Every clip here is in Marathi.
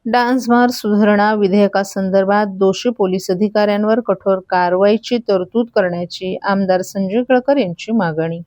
डान्सबार सुधारणा विधेयकासंदर्भात दोषी पोलीस अधिकाऱ्यांवर कठोर कारवाईची तरतूद करण्याची आमदार संजय केळकर यांची मागणी.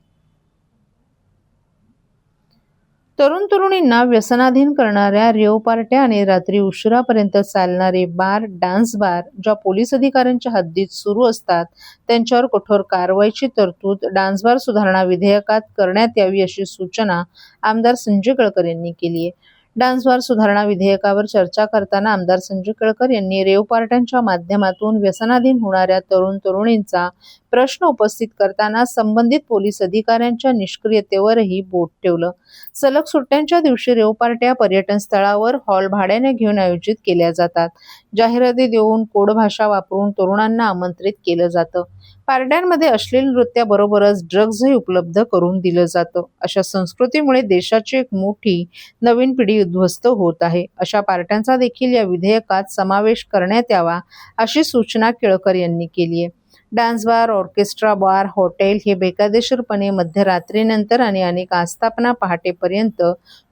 तरुण तरुणींना व्यसनाधीन करणाऱ्या रेव पार्ट्या आणि रात्री उशिरापर्यंत चालणारे बार, डान्स बार ज्या पोलीस अधिकाऱ्यांच्या हद्दीत सुरू असतात त्यांच्यावर कठोर कारवाईची तरतूद डान्सबार सुधारणा विधेयकात करण्यात यावी अशी सूचना आमदार संजय केळकर यांनी केली आहे. डान्सबार सुधारणा विधेयकावर चर्चा करताना आमदार संजय केळकर यांनी रेव पार्ट्यांच्या माध्यमातून व्यसनाधीन होणाऱ्या तरुण तरुणींचा प्रश्न उपस्थित करताना संबंधित पोलीस अधिकाऱ्यांच्या निष्क्रियतेवरही बोट ठेवलं. सलग सुट्ट्यांच्या दिवशी रेव पार्ट्या पर्यटन स्थळावर हॉल भाड्याने घेऊन आयोजित केल्या जातात. जाहिराती देऊन कोड भाषा वापरून तरुणांना आमंत्रित केलं जातं. पार्ट्यांमध्ये अश्लील नृत्याबरोबरच ड्रग्जही उपलब्ध करून दिलं जातं. अशा संस्कृतीमुळे देशाची एक मोठी नवीन पिढी उद्ध्वस्त होत आहे. अशा पार्ट्यांचा देखील या विधेयकात समावेश करण्यात यावा अशी सूचना केळकर यांनी केली आहे. डान्स बार, ऑर्केस्ट्रा बार, हॉटेल हे बेकायदेशीरपणे मध्यरात्रीनंतर आणि अनेक आस्थापना पहाटेपर्यंत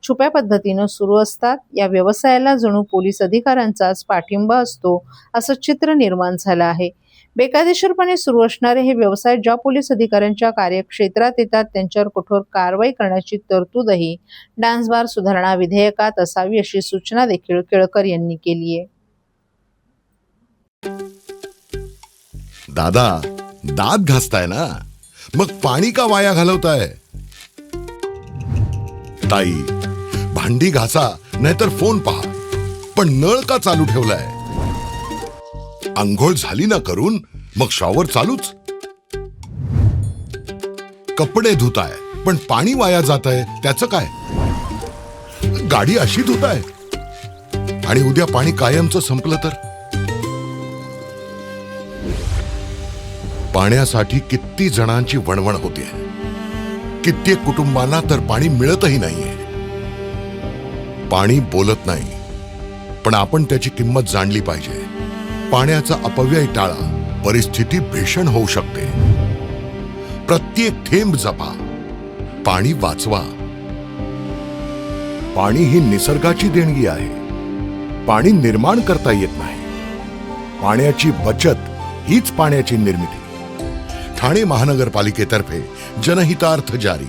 छुप्या पद्धतीनं सुरू असतात. या व्यवसायाला जणू पोलीस अधिकाऱ्यांचाच पाठिंबा असतो असं चित्र निर्माण झालं आहे. बेकायदेशीरपणे सुरू असणारे हे व्यवसाय ज्या पोलीस अधिकाऱ्यांच्या कार्यक्षेत्रात येतात त्यांच्यावर कठोर कारवाई करण्याची तरतूदही डान्स बार सुधारणा विधेयकात असावी अशी सूचना देखील केळकर यांनी केली आहे. दादा, दात घासताय ना, मग पाणी का वाया घालवताय? ताई, भांडी घासा नाहीतर फोन पहा, पण नळ का चालू ठेवलाय? अंघोळ झाली ना करून, मग शॉवर चालूच. कपडे धुताय पण पाणी वाया जातंय, त्याचं काय? गाडी अशी धुताय आणि उद्या पाणी कायमचं संपलं तर? पाण्यासाठी किती जणांची वणवण होते. कित्येक कुटुंबांना तर पाणी मिळतही नाहीये. पाणी बोलत नाही, पण आपण त्याची किंमत जाणली पाहिजे. पाण्याचा अपव्यय टाळा, परिस्थिती भीषण होऊ शकते. प्रत्येक थेंब जपा, पाणी वाचवा. पाणी ही निसर्गाची देणगी आहे. पाणी निर्माण करता येत नाही. पाण्याची बचत हीच पाण्याची निर्मिती. ठाणे महानगरपालिकेतर्फे जनहितार्थ जारी.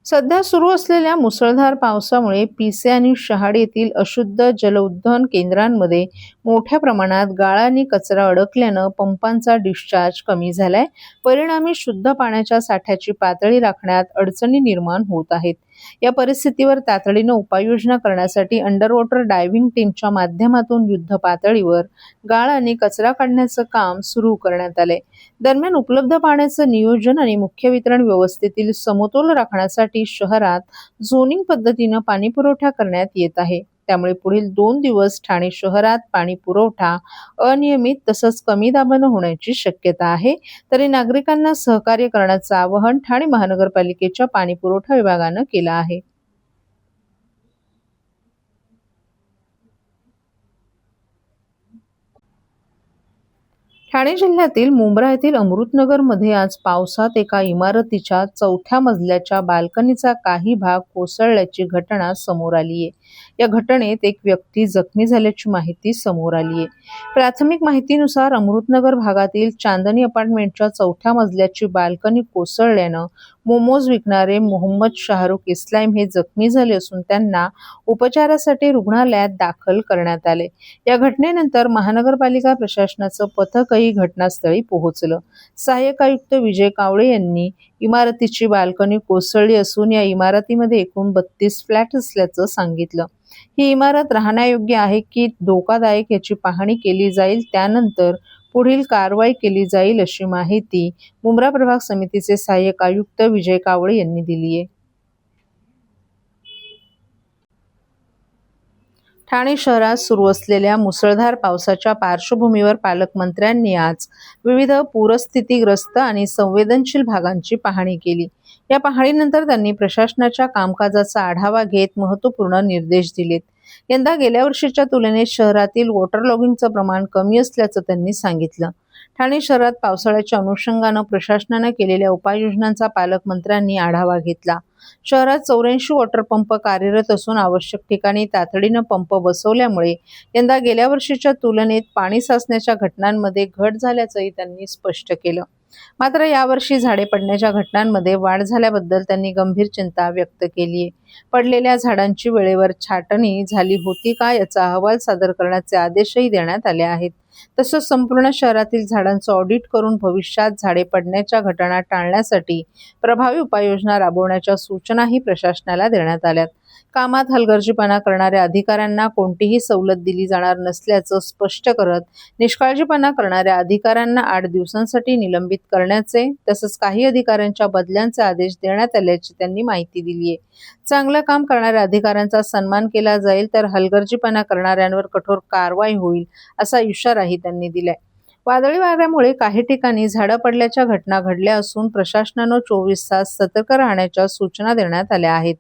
सध्या सुरू असलेल्या मुसळधार पावसामुळे पिसे आणि शहाड येथील अशुद्ध जलउद्वहन केंद्रांमध्ये मोठ्या प्रमाणात गाळ आणि कचरा अडकल्यानं पंपांचा डिस्चार्ज कमी झालाय. परिणामी शुद्ध पाण्याच्या साठ्याची पातळी राखण्यात अडचणी निर्माण होत आहेत. या परिस्थितीवर तातडीनं उपाययोजना करण्यासाठी अंडरवॉटर डायव्हिंग टीमच्या माध्यमातून युद्ध पातळीवर गाळ आणि कचरा काढण्याचं काम सुरू करण्यात आलंय. दरम्यान उपलब्ध पाण्याचं नियोजन आणि मुख्य वितरण व्यवस्थेतील समतोल राखण्यासाठी शहरात झोनिंग पद्धतीनं पाणी पुरवठा करण्यात येत आहे. त्यामुळे पुढील 2 दिवस ठाणे शहरात पाणी पुरवठा अनियमित तसंच कमी दाबानं होण्याची शक्यता आहे. तरी नागरिकांना सहकार्य करण्याचं आवाहन ठाणे महानगरपालिकेच्या पाणी पुरवठा विभागानं केलं आहे. ठाणे जिल्ह्यातील मुंब्रा येथील अमृतनगरमध्ये आज पावसात एका इमारतीच्या 4थ्या मजल्याच्या बाल्कनीचा काही भाग कोसळल्याची घटना समोर आली आहे. या घटनेत एक व्यक्ती जखमी झाल्याची माहिती समोर आली आहे. प्राथमिक माहितीनुसार अमृतनगर भागातील चांदणी अपार्टमेंटच्या 4थ्या मजल्याची बाल्कनी कोसळल्यानं मोमोज विकणारे मोहम्मद शाहरुख इस्लाम हे जखमी झाले असून त्यांना उपचारासाठी रुग्णालयात दाखल करण्यात आले. या घटनेनंतर महानगरपालिका प्रशासनाचं पथकही घटनास्थळी पोहोचलं. सहाय्यक आयुक्त विजय कावळे यांनी इमारतीची बाल्कनी कोसळली असून या इमारतीमध्ये एकूण 32 फ्लॅट असल्याचं सांगितलं. ही इमारत राहण्यायोग्य आहे की धोकादायक याची पाहणी केली जाईल. त्यानंतर पुढील कारवाई केली जाईल अशी माहिती मुंब्रा प्रभाग समितीचे सहाय्यक आयुक्त विजय कावळे यांनी दिली आहे. ठाणे शहरात सुरू असलेल्या मुसळधार पावसाच्या पार्श्वभूमीवर पालकमंत्र्यांनी आज विविध पूरस्थितीग्रस्त आणि संवेदनशील भागांची पाहणी केली. या पाहणीनंतर त्यांनी प्रशासनाच्या कामकाजाचा आढावा घेत महत्त्वपूर्ण निर्देश दिलेत. यंदा गेल्या वर्षीच्या तुलनेत शहरातील वॉटर लॉगिंगचं प्रमाण कमी असल्याचं त्यांनी सांगितलं. ठाणे शहरात पावसाळ्याच्या अनुषंगानं प्रशासनानं केलेल्या उपाययोजनांचा पालकमंत्र्यांनी आढावा घेतला. शहरात 84 वॉटर पंप कार्यरत असून आवश्यक ठिकाणी तातडीनं पंप बसवल्यामुळे यंदा गेल्या वर्षीच्या तुलनेत पाणी साचण्याच्या घटनांमध्ये घट झाल्याचंही त्यांनी स्पष्ट केलं. मात्र यावर्षी झाडे पडण्याच्या घटनांमध्ये वाढ झाल्याबद्दल त्यांनी गंभीर चिंता व्यक्त केली आहे. पडलेल्या झाडांची वेळेवर छाटणी झाली होती का याचा अहवाल सादर करण्याचे आदेशही देण्यात आले आहेत. तसंच संपूर्ण शहरातील झाडांचं ऑडिट करून भविष्यात झाडे पडण्याच्या घटना टाळण्यासाठी प्रभावी उपाययोजना राबवण्याच्या सूचनाही प्रशासनाला देण्यात आल्यात. कामात हलगर्जीपणा करणाऱ्या अधिकाऱ्यांना कोणतीही सवलत दिली जाणार नसल्याचं स्पष्ट करत निष्काळजीपणा करणाऱ्या अधिकाऱ्यांना 8 दिवसांसाठी निलंबित करण्याचे तसंच काही अधिकाऱ्यांच्या बदल्यांचे आदेश देण्यात आल्याची त्यांनी माहिती दिली आहे. चांगलं काम करणाऱ्या अधिकाऱ्यांचा सन्मान केला जाईल तर हलगर्जीपणा करणाऱ्यांवर कठोर कारवाई होईल असा इशाराही त्यांनी दिलाय. वादळी वाऱ्यामुळे काही ठिकाणी झाडं पडल्याच्या घटना घडल्या असून प्रशासनानं 24 तास सतर्क राहण्याच्या सूचना देण्यात आल्या आहेत.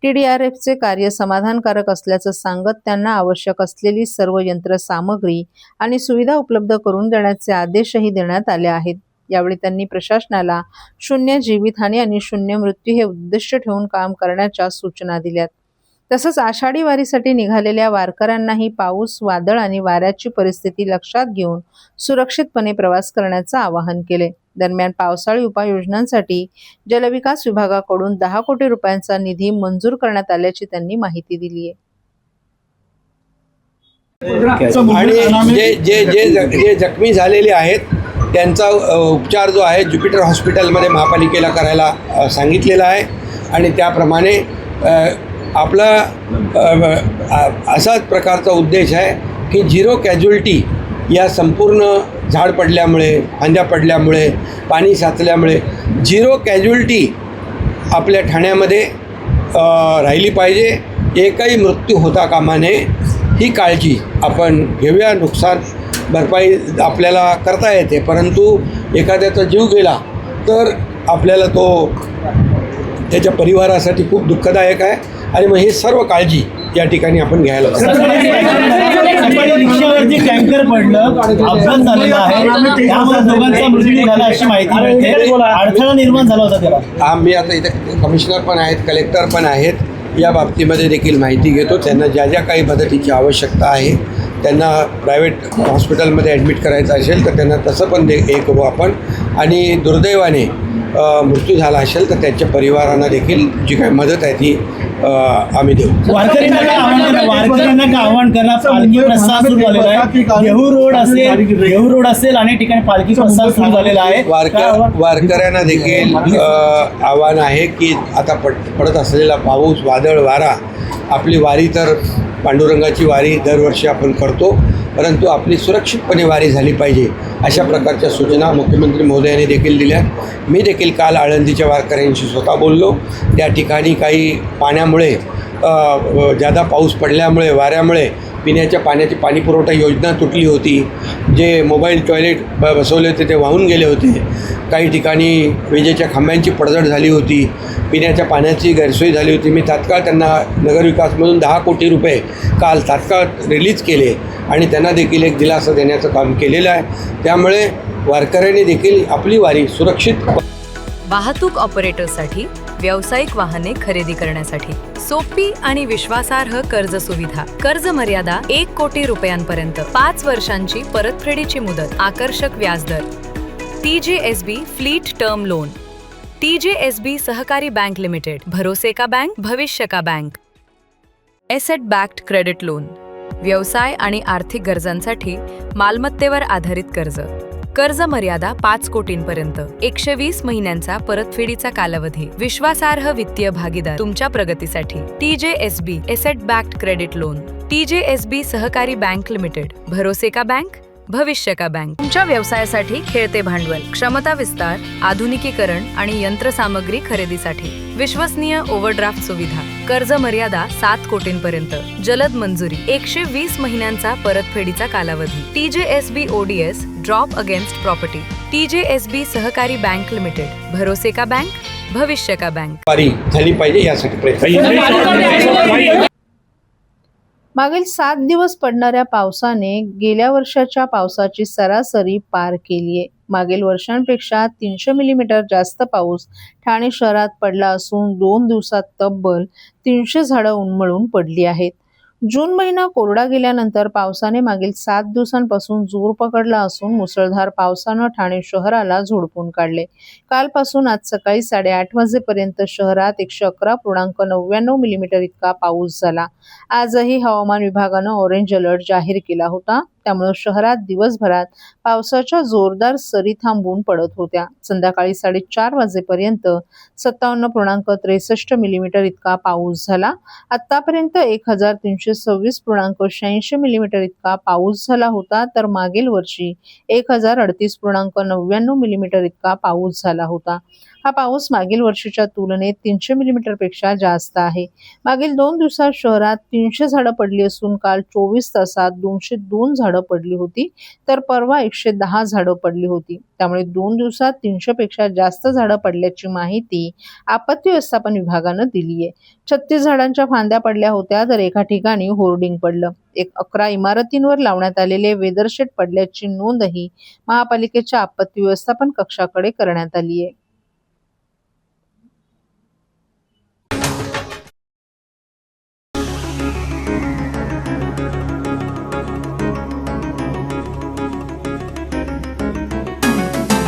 TDRFचे कार्य समाधानकारक असल्याचं सांगत त्यांना आवश्यक असलेली सर्व यंत्रसामग्री आणि सुविधा उपलब्ध करून देण्याचे आदेशही देण्यात आले आहेत. यावेळी त्यांनी प्रशासनाला 0 जीवितहानी आणि 0 मृत्यू हे उद्दिष्ट ठेवून काम करण्याच्या सूचना दिल्यात. तसंच आषाढी वारीसाठी निघालेल्या वारकऱ्यांनाही पाऊस, वादळ आणि वाऱ्याची परिस्थिती लक्षात घेऊन सुरक्षितपणे प्रवास करण्याचं आवाहन केले. दरम्यान पावसाळी उपाययोजनांसाठी जलविकास विभागाकडून 10 कोटी रुपयांचा निधी मंजूर करण्यात आल्याची त्यांनी माहिती दिली आहे. आणि जे जखमी झालेले आहेत त्यांचा उपचार जो आहे ज्युपिटर हॉस्पिटलमध्ये महापालिकेला करायला सांगितलेला आहे आणि त्याप्रमाणे आपला असाच प्रकारचा उद्देश आहे की 0 कॅज्युअल्टी या संपूर्ण झाड पडल्यामुळे, फांद्या पडल्यामुळे, पाणी साचल्यामुळे 0 कॅज्युअल्टी आपल्या ठाण्यामध्ये राहिली पाहिजे. एकही मृत्यू होता कामा नये ही काळजी आपण घेऊया. नुकसान भरपाई आपल्याला करता येते, परंतु एखाद्याचा जीव गेला तर आपल्याला तो त्याच्या परिवारासाठी खूप दुःखदायक आहे आणि मग हे सर्व काळजी या ठिकाणी आपण घ्यायला रिक्षावरती टँकर पडलं, अपघात झालेला आहे, त्यामुळे दोघांचा मृत्यू झाला अशी माहिती मिळते. अडथळा निर्माण झाला होता त्याला. आम्ही आता इथे कमिशनर पण आहेत, कलेक्टर पण आहेत, या बाबतीमध्ये देखील माहिती घेतो. त्यांना ज्या ज्या काही मदतीची आवश्यकता आहे, त्यांना प्रायव्हेट हॉस्पिटलमध्ये ॲडमिट करायचं असेल तर त्यांना तसं पण हे करू आपण. आणि दुर्दैवाने मृत्यू झाला असेल तर त्यांच्या परिवारांना देखील जी काही मदत आहे ती आम्ही देऊ. वारकऱ्यांना काय आव्हान करणार? पालखी प्रस्थान सुरू झालेला आहे. देहू रोड असेल अनेक ठिकाणी पालखी प्रस्थान सुरू झालेला आहे. वारकऱ्यांना देखील आव्हान आहे की आता पडत असलेला पाऊस, वादळ, वारा, आपली वारी तर पांडुरंगाची वारी दरवर्षी आपण करतो, परंतु आपली सुरक्षितपणे वारी झाली पाहिजे अशा प्रकारच्या सूचना मुख्यमंत्री महोदयांनी देखील दिल्या. मी देखील काल आळंदीच्या वारकऱ्यांशी स्वतः बोललो. त्या ठिकाणी काही पाण्यामुळे जादा पाऊस पडल्यामुळे, वाऱ्यामुळे पिण्याच्या पाण्याची पाणीपुरवठा योजना तुटली होती. जे मोबाईल टॉयलेट बसवले होते ते वाहून गेले होते. काही ठिकाणी विजेच्या खांब्यांची पडझड झाली होती. पिण्याच्या पाण्याची गैरसोय झाली होती. मी तात्काळ त्यांना नगरविकासमधून 10 कोटी रुपये काल तात्काळ रिलीज केले आणि त्यांना देखील एक दिलासा देण्याचं काम केलेलं आहे. त्यामुळे वारकऱ्यांनी देखील आपली वारी सुरक्षित. वाहतूक ऑपरेटरसाठी व्यावसायिक वाहने खरेदी करण्यासाठी सोपी आणि विश्वासार्ह कर्ज सुविधा. कर्ज मर्यादा 1 कोटी रुपयांपर्यंत, 5 वर्षांची परतफेडीची मुदत, आकर्षक व्याजदर. TJSB fleet term loan. TJSB सहकारी बैंक लिमिटेड, भरोसे का बैंक, भविष्य का bank. Asset backed credit loan. व्यवसाय आणि आर्थिक गरजांसाठी मालमत्तेवर आधारित कर्ज. कर्ज मर्यादा 5 कोटींपर्यंत, 120 महिन्यांचा परतफेडीचा कालावधी. विश्वासार्ह वित्तीय भागीदार तुमच्या प्रगतीसाठी. TJSB asset backed credit loan. TJSB सहकारी बैंक लिमिटेड, भरोसे का बैंक, भविष्य का बैंक. तुमच्या व्यवसायासाठी खेळते भांडवल, क्षमता विस्तार, आधुनिकीकरण आणि यंत्रसामग्री खरेदीसाठी विश्वसनीय ओव्हरड्राफ्ट सुविधा. कर्ज मर्यादा 7 कोटींपर्यंत, जलद मंजुरी, 120 महिन्यांचा परतफेडीचा कालावधी. TJSB ODS drop against property. TJSB सहकारी बैंक लिमिटेड, भरोसे का बैंक, भविष्य का बैंक. वारी झाली पाहिजे यासाठी प्रयत्न. मागील 7 दिवस पडणाऱ्या पावसाने गेल्या वर्षाच्या पावसाची सरासरी पार केली आहे. मागील वर्षांपेक्षा 300 मिलीमीटर जास्त पाऊस ठाणे शहरात पडला असून 2 दिवसात तब्बल 300 झाडं उन्मळून पडली आहेत. जून महिना कोरडा गेल्यानंतर पावसाने मागील 7 दिवसांपासून जोर पकडला असून मुसळधार पावसानं ठाणे शहराला झोडपून काढले. कालपासून आज सकाळी 8:30 वाजेपर्यंत शहरात 111.99 मिलीमीटर इतका पाऊस झाला. आजही हवामान विभागानं ऑरेंज अलर्ट जाहीर केला होता. त्यामुळे शहरात दिवसभरात पावसाच्या जोरदार सरी थांबून पडत होत्या. संध्याकाळी 4:30 वाजेपर्यंत 57.63 मिलीमीटर इतका पाऊस झाला. आतापर्यंत 1326.86 मिलीमीटर इतका पाऊस झाला होता, तर मागील वर्षी 1038.99 मिलीमीटर इतका पाऊस झाला होता. हा पाऊस मागील वर्षीच्या तुलनेत 300 मिलीमीटरपेक्षा जास्त आहे. मागील 2 दिवसात शहरात 300 झाडं पडली असून काल 24 तासात 202 झाडं पडली होती, तर परवा 110 झाडं पडली होती. त्यामुळे 2 दिवसात 300 पेक्षा जास्त झाडं पडल्याची माहिती आपत्ती व्यवस्थापन विभागानं दिली आहे. 36 झाडांच्या फांद्या पडल्या होत्या, तर एका ठिकाणी होर्डिंग पडलं. 11 इमारतींवर लावण्यात आलेले वेदरशेड पडल्याची नोंदही महापालिकेच्या आपत्ती व्यवस्थापन कक्षाकडे करण्यात आली आहे.